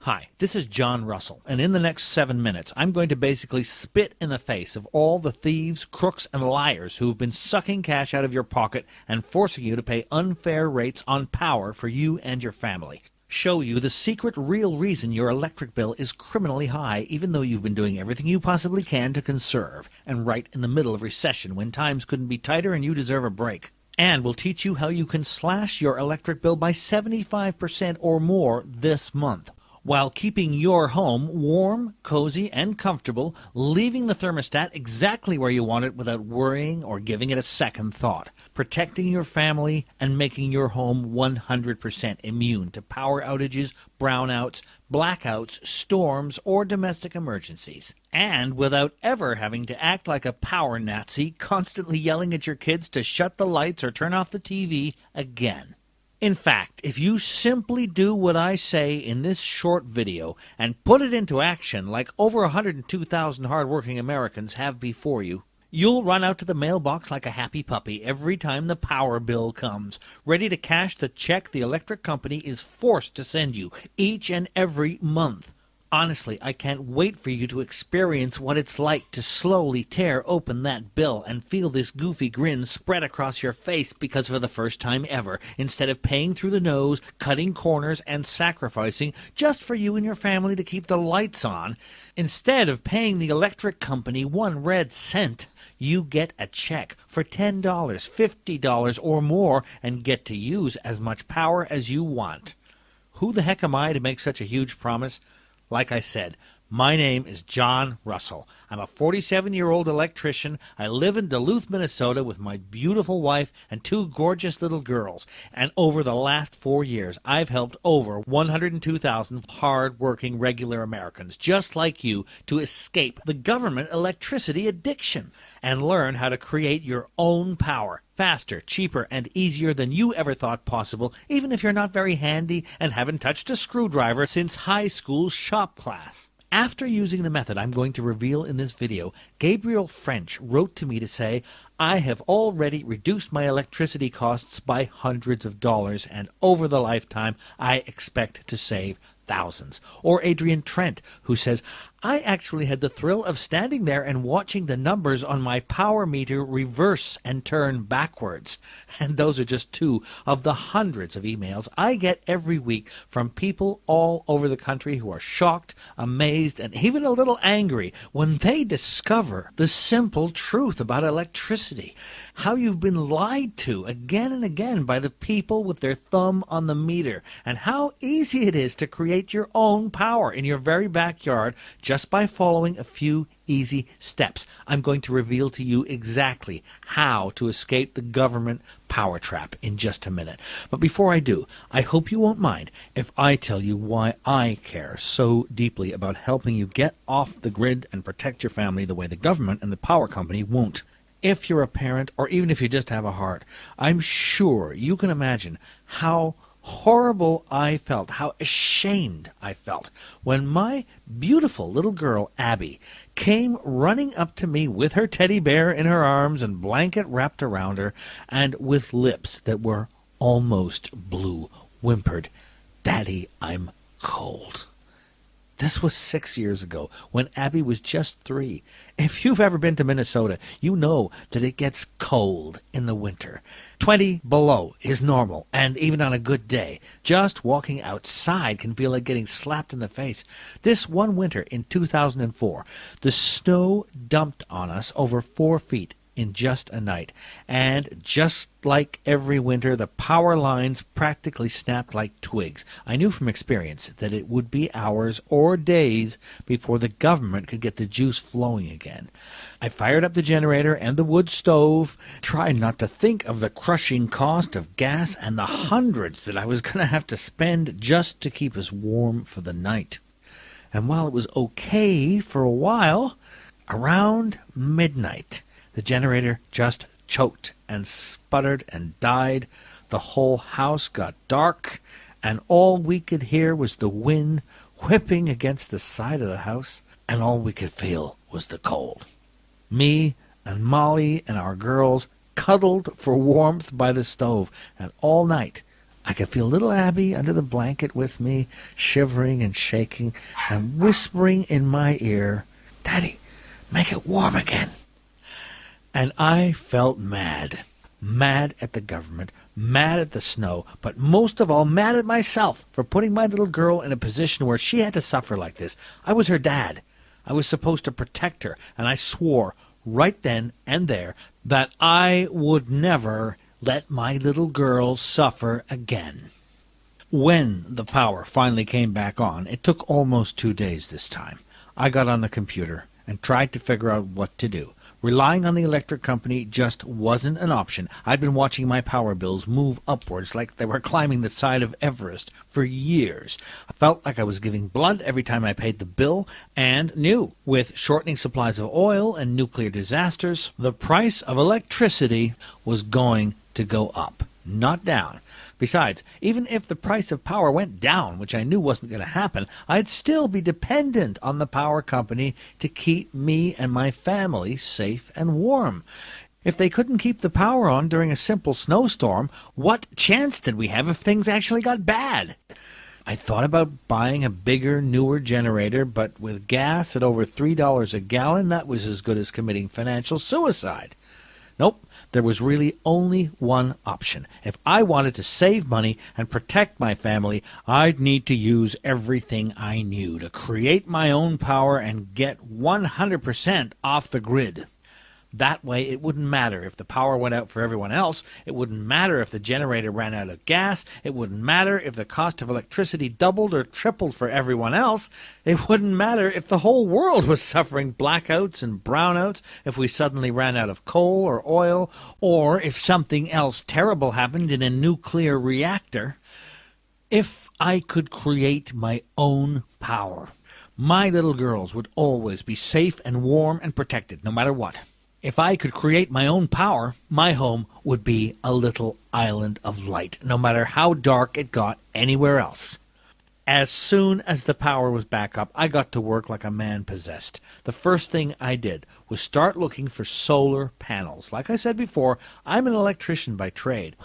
Hi, this is John Russell, and in the next 7 minutes, I'm going to basically spit in the face of all the thieves, crooks, and liars who have been sucking cash out of your pocket and forcing you to pay unfair rates on power for you and your family. Show you the secret real reason your electric bill is criminally high, even though you've been doing everything you possibly can to conserve, and right in the middle of recession when times couldn't be tighter and you deserve a break. And we'll teach you how you can slash your electric bill by 75% or more this month, while keeping your home warm, cozy, and comfortable, leaving the thermostat exactly where you want it without worrying or giving it a second thought, protecting your family and making your home 100% immune to power outages, brownouts, blackouts, storms, or domestic emergencies. And without ever having to act like a power Nazi, constantly yelling at your kids to shut the lights or turn off the TV again. In fact, if you simply do what I say in this short video and put it into action like over 102,000 hardworking Americans have before you, you'll run out to the mailbox like a happy puppy every time the power bill comes, ready to cash the check the electric company is forced to send you each and every month. Honestly, I can't wait for you to experience what it's like to slowly tear open that bill and feel this goofy grin spread across your face because for the first time ever, instead of paying through the nose, cutting corners, and sacrificing just for you and your family to keep the lights on, instead of paying the electric company 1 red cent, you get a check for $10, $50, or more and get to use as much power as you want. Who the heck am I to make such a huge promise? Like I said, my name is John Russell. I'm a 47-year-old electrician. I live in Duluth, Minnesota with my beautiful wife and 2 gorgeous little girls. And over the last 4 years, I've helped over 102,000 hard-working regular Americans just like you to escape the government electricity addiction and learn how to create your own power. Faster, cheaper, and easier than you ever thought possible, even if you're not very handy and haven't touched a screwdriver since high school shop class. After using the method I'm going to reveal in this video, Gabriel French wrote to me to say, I have already reduced my electricity costs by hundreds of dollars, and over the lifetime I expect to save thousands. Or Adrian Trent, who says, I actually had the thrill of standing there and watching the numbers on my power meter reverse and turn backwards. And those are just 2 of the hundreds of emails I get every week from people all over the country who are shocked, amazed, and even a little angry when they discover the simple truth about electricity. How you've been lied to again and again by the people with their thumb on the meter, and how easy it is to create your own power in your very backyard just by following a few easy steps. I'm going to reveal to you exactly how to escape the government power trap in just a minute. But before I do, I hope you won't mind if I tell you why I care so deeply about helping you get off the grid and protect your family the way the government and the power company won't. If you're a parent, or even if you just have a heart, I'm sure you can imagine how horrible I felt, how ashamed I felt when my beautiful little girl, Abby, came running up to me with her teddy bear in her arms and blanket wrapped around her, and with lips that were almost blue, whimpered, Daddy, I'm cold. This was 6 years ago, when Abby was just 3. If you've ever been to Minnesota, you know that it gets cold in the winter. 20 below is normal, and even on a good day, just walking outside can feel like getting slapped in the face. This one winter in 2004, the snow dumped on us over 4 feet in just a night, and just like every winter, the power lines practically snapped like twigs. I knew from experience that it would be hours or days before the government could get the juice flowing again. I fired up the generator and the wood stove, tried not to think of the crushing cost of gas and the hundreds that I was going to have to spend just to keep us warm for the night. And while it was okay for a while, around midnight, the generator just choked and sputtered and died. The whole house got dark, and all we could hear was the wind whipping against the side of the house, and all we could feel was the cold. Me and Molly and our girls cuddled for warmth by the stove, and all night I could feel little Abby under the blanket with me, shivering and shaking, and whispering in my ear, "Daddy, make it warm again." And I felt mad. Mad at the government, mad at the snow, but most of all mad at myself for putting my little girl in a position where she had to suffer like this. I was her dad. I was supposed to protect her, and I swore right then and there that I would never let my little girl suffer again. When the power finally came back on, it took almost 2 days this time. I got on the computer and tried to figure out what to do. Relying on the electric company just wasn't an option. I'd been watching my power bills move upwards like they were climbing the side of Everest for years. I felt like I was giving blood every time I paid the bill, and knew, with shortening supplies of oil and nuclear disasters, the price of electricity was going to go up, not down. Besides, even if the price of power went down, which I knew wasn't going to happen, I'd still be dependent on the power company to keep me and my family safe and warm. If they couldn't keep the power on during a simple snowstorm, what chance did we have if things actually got bad? I thought about buying a bigger, newer generator, but with gas at over $3 a gallon, that was as good as committing financial suicide. Nope, there was really only one option. If I wanted to save money and protect my family, I'd need to use everything I knew to create my own power and get 100% off the grid. That way, it wouldn't matter if the power went out for everyone else. It wouldn't matter if the generator ran out of gas. It wouldn't matter if the cost of electricity doubled or tripled for everyone else. It wouldn't matter if the whole world was suffering blackouts and brownouts, if we suddenly ran out of coal or oil, or if something else terrible happened in a nuclear reactor. If I could create my own power, my little girls would always be safe and warm and protected, no matter what. If I could create my own power, my home would be a little island of light, no matter how dark it got anywhere else. As soon as the power was back up, I got to work like a man possessed. The first thing I did was start looking for solar panels. Like I said before, I'm an electrician by trade.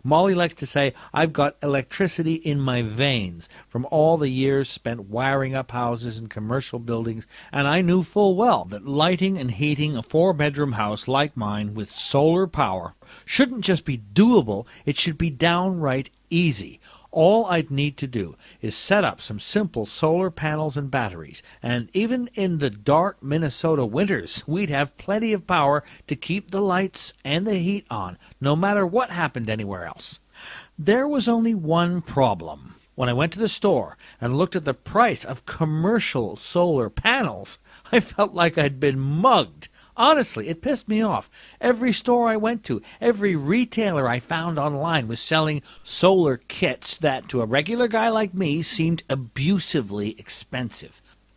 Molly likes to say I've got electricity in my veins from all the years spent wiring up houses and commercial buildings, and I knew full well that lighting and heating a 4-bedroom house like mine with solar power shouldn't just be doable, it should be downright easy. All I'd need to do is set up some simple solar panels and batteries, and even in the dark Minnesota winters, we'd have plenty of power to keep the lights and the heat on, no matter what happened anywhere else. There was only one problem. When I went to the store and looked at the price of commercial solar panels, I felt like I'd been mugged. Honestly, it pissed me off. Every store I went to, every retailer I found online was selling solar kits that, to a regular guy like me, seemed abusively expensive.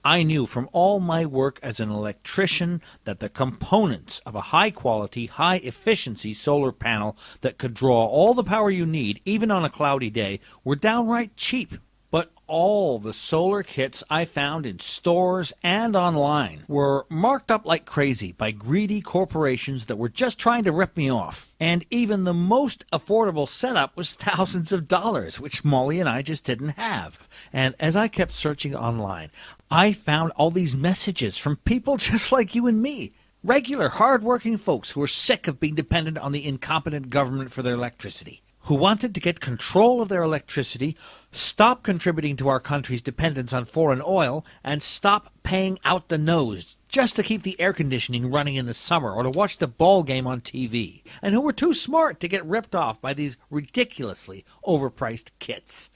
I knew from all my work as an electrician that the components of a high-quality, high-efficiency solar panel that could draw all the power you need, even on a cloudy day, were downright cheap. But all the solar kits I found in stores and online were marked up like crazy by greedy corporations that were just trying to rip me off. And even the most affordable setup was thousands of dollars, which Molly and I just didn't have. And as I kept searching online, I found all these messages from people just like you and me. Regular, hard-working folks who were sick of being dependent on the incompetent government for their electricity, who wanted to get control of their electricity, stop contributing to our country's dependence on foreign oil, and stop paying out the nose just to keep the air conditioning running in the summer or to watch the ball game on TV, and who were too smart to get ripped off by these ridiculously overpriced kits.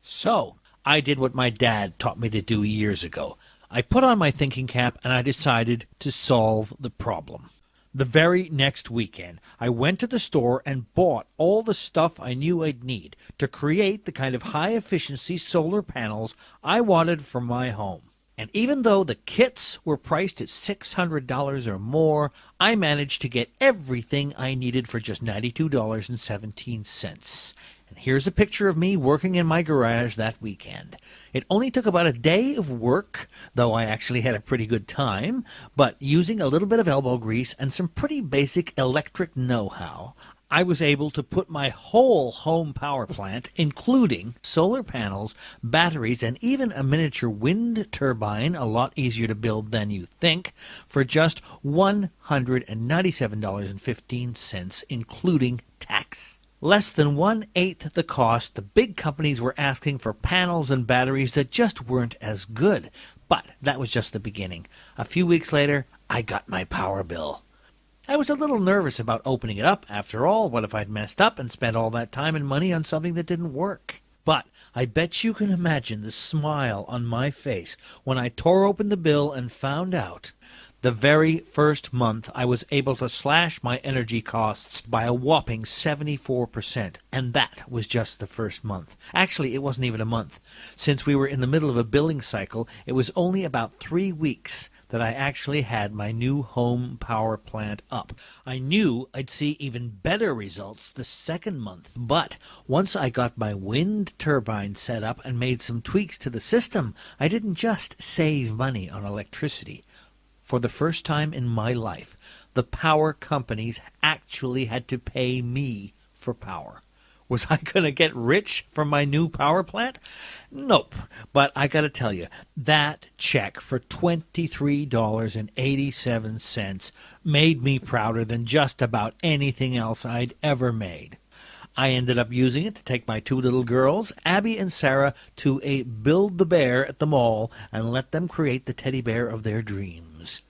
So I did what my dad taught me to do years ago. I put on my thinking cap and I decided to solve the problem. The very next weekend, I went to the store and bought all the stuff I knew I'd need to create the kind of high-efficiency solar panels I wanted for my home. And even though the kits were priced at $600 or more, I managed to get everything I needed for just $92.17. And here's a picture of me working in my garage that weekend. It only took about a day of work, though I actually had a pretty good time, but using a little bit of elbow grease and some pretty basic electric know-how, I was able to put my whole home power plant, including solar panels, batteries, and even a miniature wind turbine, a lot easier to build than you think, for just $197.15, including tax. Less than 1/8 the cost the big companies were asking for panels and batteries that just weren't as good. But that was just the beginning. A few weeks later, I got my power bill. I was a little nervous about opening it up. After all, what if I'd messed up and spent all that time and money on something that didn't work? But I bet you can imagine the smile on my face when I tore open the bill and found out the very first month I was able to slash my energy costs by a whopping 74%. And that was just the first month. Actually, it wasn't even a month. Since we were in the middle of a billing cycle, it was only about 3 weeks that I actually had my new home power plant up. I knew I'd see even better results the second month. But once I got my wind turbine set up and made some tweaks to the system, I didn't just save money on electricity. For the first time in my life, the power companies actually had to pay me for power. Was I going to get rich from my new power plant? Nope. But I got to tell you, that check for $23.87 made me prouder than just about anything else I'd ever made. I ended up using it to take my 2 little girls, Abby and Sarah, to a Build-A-Bear at the mall and let them create the teddy bear of their dreams.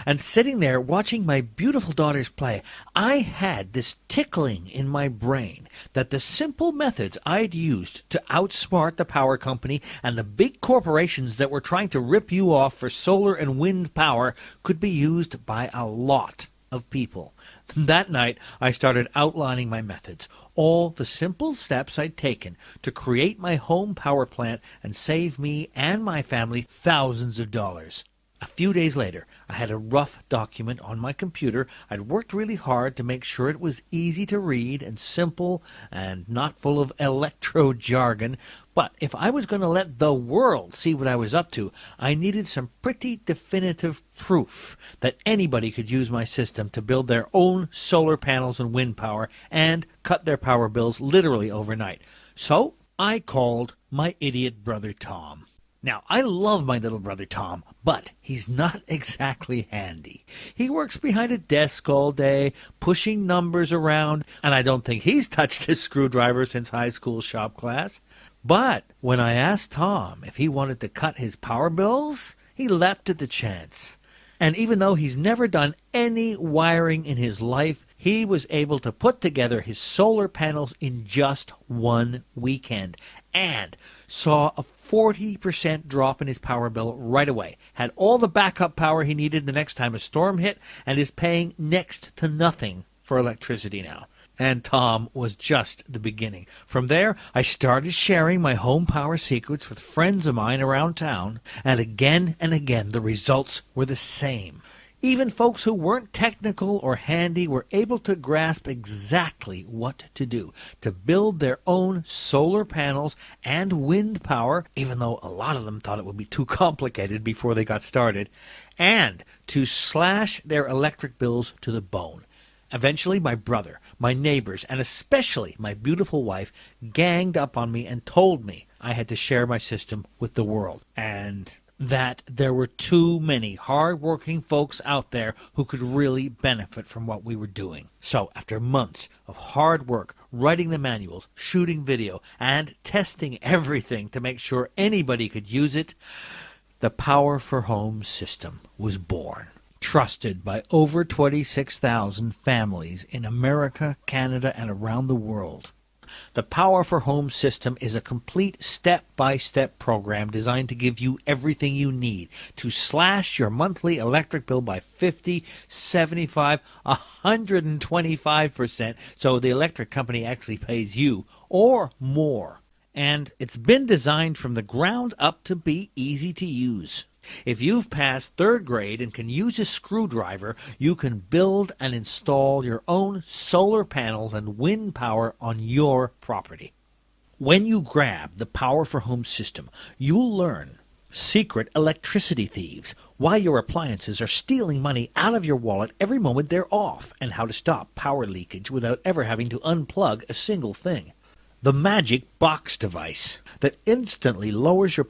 And sitting there watching my beautiful daughters play, I had this tickling in my brain that the simple methods I'd used to outsmart the power company and the big corporations that were trying to rip you off for solar and wind power could be used by a lot of people. That night, I started outlining my methods, all the simple steps I'd taken to create my home power plant and save me and my family thousands of dollars. A few days later, I had a rough document on my computer. I'd worked really hard to make sure it was easy to read and simple and not full of electro jargon. But if I was going to let the world see what I was up to, I needed some pretty definitive proof that anybody could use my system to build their own solar panels and wind power and cut their power bills literally overnight. So I called my idiot brother Tom. Now, I love my little brother Tom, but he's not exactly handy. He works behind a desk all day, pushing numbers around, and I don't think he's touched his screwdriver since high school shop class. But when I asked Tom if he wanted to cut his power bills, he leapt at the chance. And even though he's never done any wiring in his life, he was able to put together his solar panels in just 1 weekend and saw a 40% drop in his power bill right away. Had all the backup power he needed the next time a storm hit and is paying next to nothing for electricity now. And Tom was just the beginning. From there, I started sharing my home power secrets with friends of mine around town, and again the results were the same. Even folks who weren't technical or handy were able to grasp exactly what to do to build their own solar panels and wind power, even though a lot of them thought it would be too complicated before they got started, and to slash their electric bills to the bone. Eventually, my brother, my neighbors, and especially my beautiful wife ganged up on me and told me I had to share my system with the world, and that there were too many hard-working folks out there who could really benefit from what we were doing. So, after months of hard work, writing the manuals, shooting video, and testing everything to make sure anybody could use it, the Power for Home system was born. Trusted by over 26,000 families in America, Canada, and around the world. The Power for Home system is a complete step-by-step program designed to give you everything you need to slash your monthly electric bill by 50, 75, 125%, so the electric company actually pays you, or more. And it's been designed from the ground up to be easy to use. If you've passed 3rd grade and can use a screwdriver, you can build and install your own solar panels and wind power on your property. When you grab the Power for Home system, you'll learn Secret electricity thieves. Why your appliances are stealing money out of your wallet every moment they're off, and how to stop power leakage without ever having to unplug a single thing. The magic box device that instantly lowers your